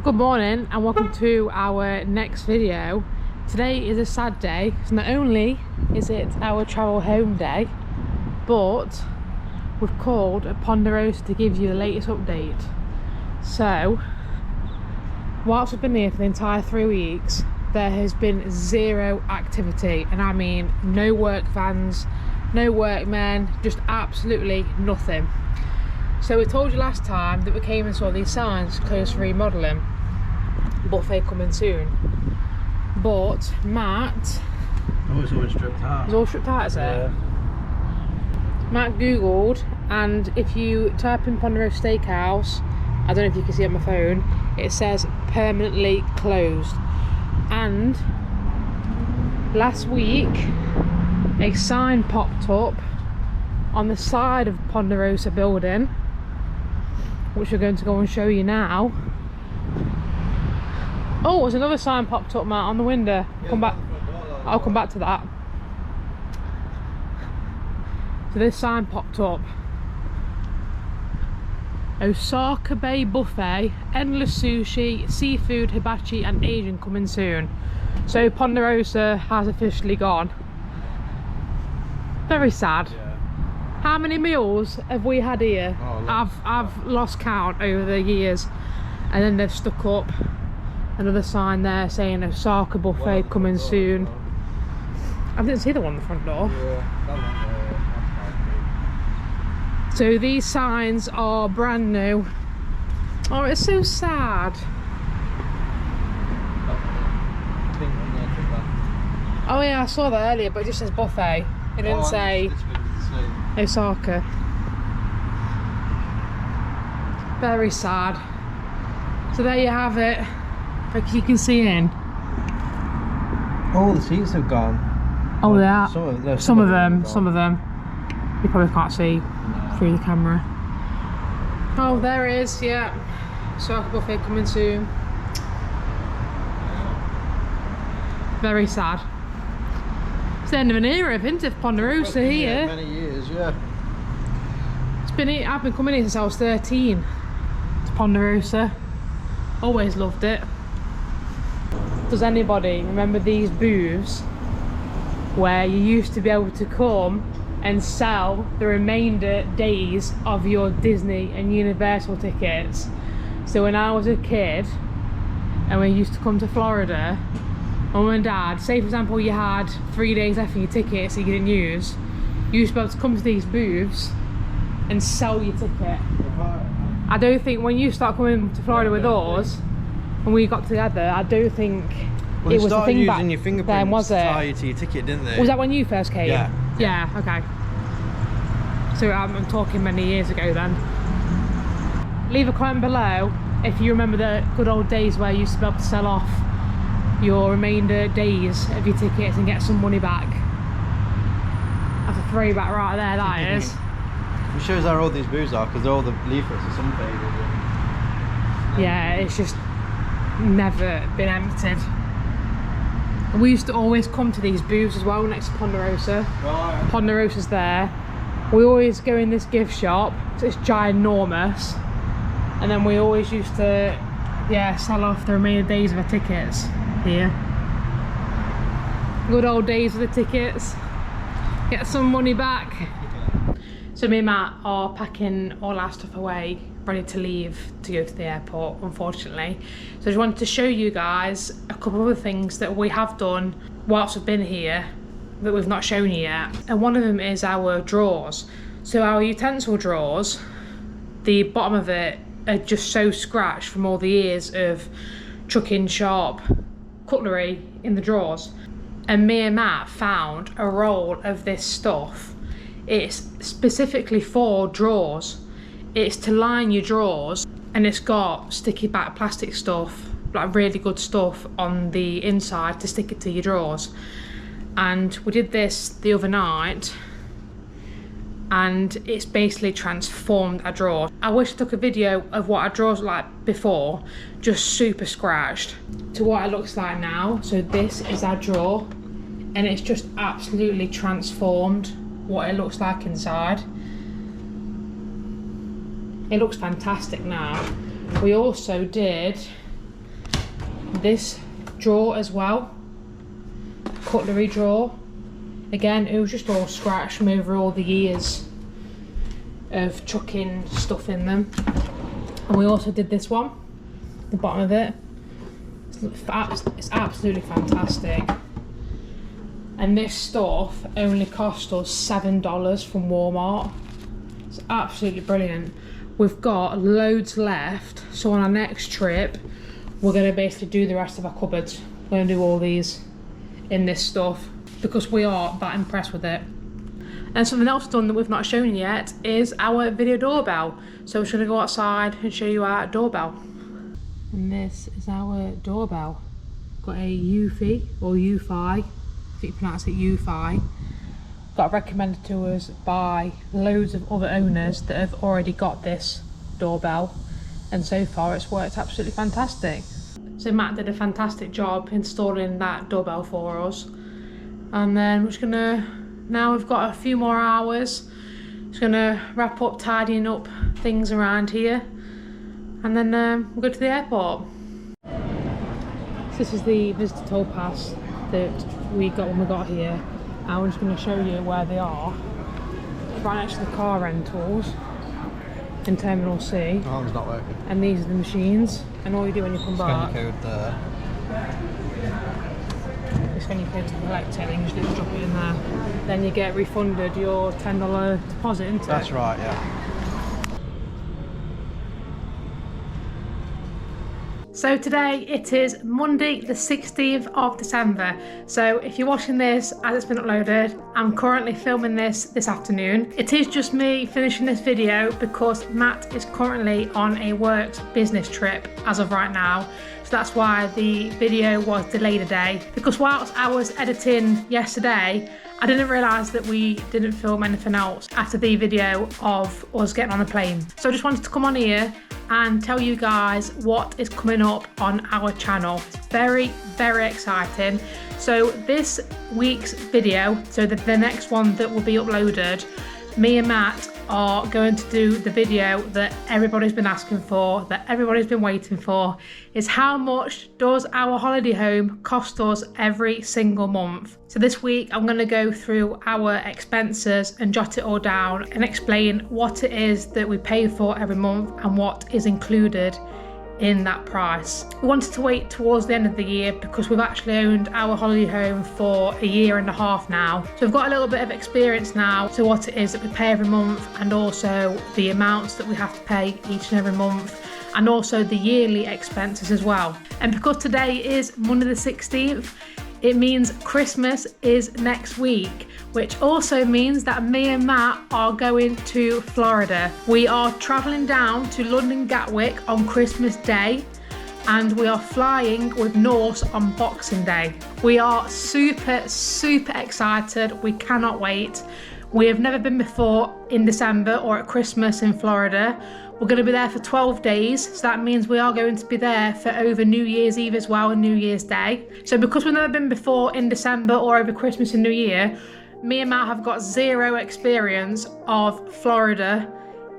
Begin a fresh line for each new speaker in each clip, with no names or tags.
Good morning and welcome to our next video. Today is a sad day, so not only is it our travel home day, but we've called at Ponderosa to give you the latest update. So, whilst we've been here for the entire 3 weeks, there has been zero activity, and I mean no work vans, no workmen, just absolutely nothing. So we told you last time that we came and saw these signs closed for remodelling, buffet coming soon. But Matt...
Oh, it's all stripped out.
It's all stripped out, is it?
Yeah.
Matt googled, and if you type in Ponderosa Steakhouse, I don't know if you can see it on my phone, it says permanently closed. And last week a sign popped up on the side of Ponderosa building, which we're going to go and show you now. Oh, there's another sign popped up, Matt, on the window.
Yeah,
I'll come back to that. So this sign popped up: Osaka Bay Buffet, endless sushi, seafood, hibachi and Asian coming soon. So Ponderosa has officially gone. Very sad.
Yeah.
How many meals have we had here?
Oh,
I've lost count over the years. And then they've stuck up another sign there saying Osaka Buffet coming soon. I didn't see the one on the front door.
Yeah, that one.
So these signs are brand new. Oh, it's so sad. Oh yeah, I saw that earlier, but it just says buffet. It didn't say Osaka. Very sad. So there you have it. Like you can see in.
Oh, the seats have gone.
Oh, they are.
Some of
them. You probably can't see through the camera. Oh, there it is. Yeah. Osaka Buffet coming soon. Very sad. It's the end of an era, isn't it, Ponderosa here?
Many years, yeah.
It's been here. I've been coming here since I was 13 to Ponderosa. Always loved it. Does anybody remember these booths where you used to be able to come and sell the remainder days of your Disney and Universal tickets? So when I was a kid and we used to come to Florida, Mum and Dad, say for example you had 3 days left for your tickets that you didn't use, you used to be able to come to these booths and sell your ticket. I don't think when you start coming to Florida with us, when we got together, I don't think
Well,
it was a thing back
your fingerprints
then, was it?
to tie you to your ticket, didn't they?
Was that when you first came?
Yeah.
Yeah, okay. So I'm talking many years ago then. Leave a comment below if you remember the good old days where you used to be able to sell off your remainder days of your tickets and get some money back. That's a throwback right there, that is.
It shows how old these booths are, because all the leaflets are some faded.
Yeah, it's just never been emptied. And we used to always come to these booths as well next to Ponderosa.
Right.
Ponderosa's there. We always go in this gift shop, so it's ginormous. And then we always used to, yeah, sell off the remaining days of our tickets here. Good old days of the tickets. Get some money back. So me and Matt are packing all our stuff away, ready to leave to go to the airport, unfortunately. So I just wanted to show you guys a couple of other things that we have done whilst we've been here that we've not shown you yet. And one of them is our drawers. So our utensil drawers, the bottom of it are just so scratched from all the years of chucking sharp cutlery in the drawers. And me and Matt found a roll of this stuff. It's specifically for drawers. It's to line your drawers, and it's got sticky back plastic stuff, like really good stuff on the inside to stick it to your drawers. And we did this the other night, and it's basically transformed our drawer. I wish I took a video of what our drawers looked like before, just super scratched, to what it looks like now. So this is our drawer, and it's just absolutely transformed what it looks like inside. It looks fantastic now. We also did this drawer as well, cutlery drawer. Again, it was just all scratched from over all the years of chucking stuff in them. And we also did this one, the bottom of it. It's absolutely fantastic. And this stuff only cost us $7 from Walmart. It's absolutely brilliant. We've got loads left, so on our next trip we're going to basically do the rest of our cupboards. We're going to do all these in this stuff because we are that impressed with it. And something else done that we've not shown you yet is our video doorbell. So we're just going to go outside and show you our doorbell. And this is our doorbell. Got a UFI or UFI, I think you pronounce it UFI. Got recommended to us by loads of other owners that have already got this doorbell, and so far it's worked absolutely fantastic. So Matt did a fantastic job installing that doorbell for us, and then we're just gonna, now we've got a few more hours, just gonna wrap up tidying up things around here, and then we'll go to the airport. So this is the visitor toll pass that we got when we got here. I'm just going to show you where they are. Right next to the car rentals in Terminal C.
Oh, it's not working.
And these are the machines. And all you do when you come back,
Scan your code there.
you scan your code to collect it, and then you just drop it in there. Then you get refunded your $10 deposit, isn't it?
That's right, yeah.
So today it is Monday the 16th of December. So if you're watching this as it's been uploaded, I'm currently filming this afternoon. It is just me finishing this video because Matt is currently on a works business trip as of right now. So that's why the video was delayed a day. Because whilst I was editing yesterday, I didn't realise that we didn't film anything else after the video of us getting on the plane. So I just wanted to come on here and tell you guys what is coming up on our channel. It's very, very exciting. So this week's video, so the next one that will be uploaded, me and Matt are going to do the video that everybody's been asking for, that everybody's been waiting for, is how much does our holiday home cost us every single month. So this week I'm going to go through our expenses and jot it all down and explain what it is that we pay for every month and what is included in that price. We wanted to wait towards the end of the year because we've actually owned our holiday home for a year and a half now. So we've got a little bit of experience now to what it is that we pay every month, and also the amounts that we have to pay each and every month, and also the yearly expenses as well. And because today is Monday the 16th, it means Christmas is next week, which also means that me and Matt are going to Florida. We are traveling down to London Gatwick on Christmas Day, and we are flying with Norse on Boxing Day. We are super, super excited. We cannot wait. We have never been before in December or at Christmas in Florida. We're going to be there for 12 days, so that means we are going to be there for over New Year's Eve as well and New Year's Day. So because we've never been before in December or over Christmas and New Year, me and Matt have got zero experience of Florida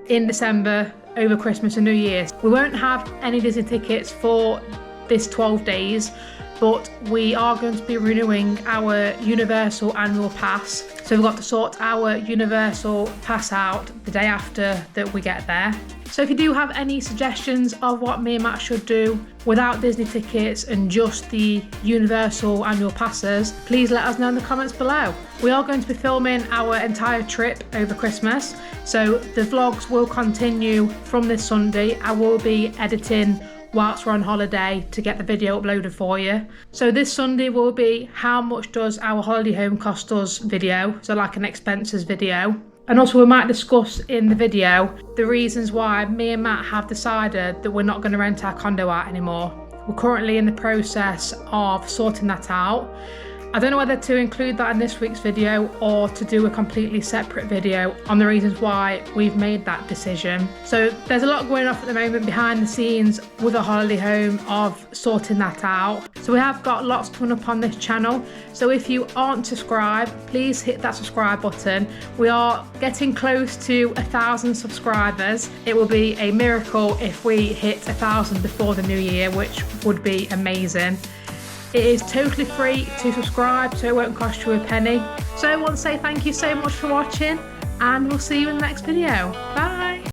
in December over Christmas and New Year's. We won't have any Disney tickets for this 12 days, but we are going to be renewing our Universal annual pass. So we've got to sort our Universal pass out the day after that we get there. So if you do have any suggestions of what me and Matt should do without Disney tickets and just the Universal annual passes, please let us know in the comments below. We are going to be filming our entire trip over Christmas, so the vlogs will continue from this Sunday. I will be editing whilst we're on holiday to get the video uploaded for you. So this Sunday will be how much does our holiday home cost us video, so like an expenses video. And also we might discuss in the video the reasons why me and Matt have decided that we're not going to rent our condo out anymore. We're currently in the process of sorting that out, I don't know whether to include that in this week's video or to do a completely separate video on the reasons why we've made that decision. So there's a lot going on at the moment behind the scenes with a holiday home of sorting that out. So we have got lots coming up on this channel. So if you aren't subscribed, please hit that subscribe button. We are getting close to 1,000 subscribers. It will be a miracle if we hit 1,000 before the new year, which would be amazing. It is totally free to subscribe, so it won't cost you a penny. So I want to say thank you so much for watching, and we'll see you in the next video. Bye!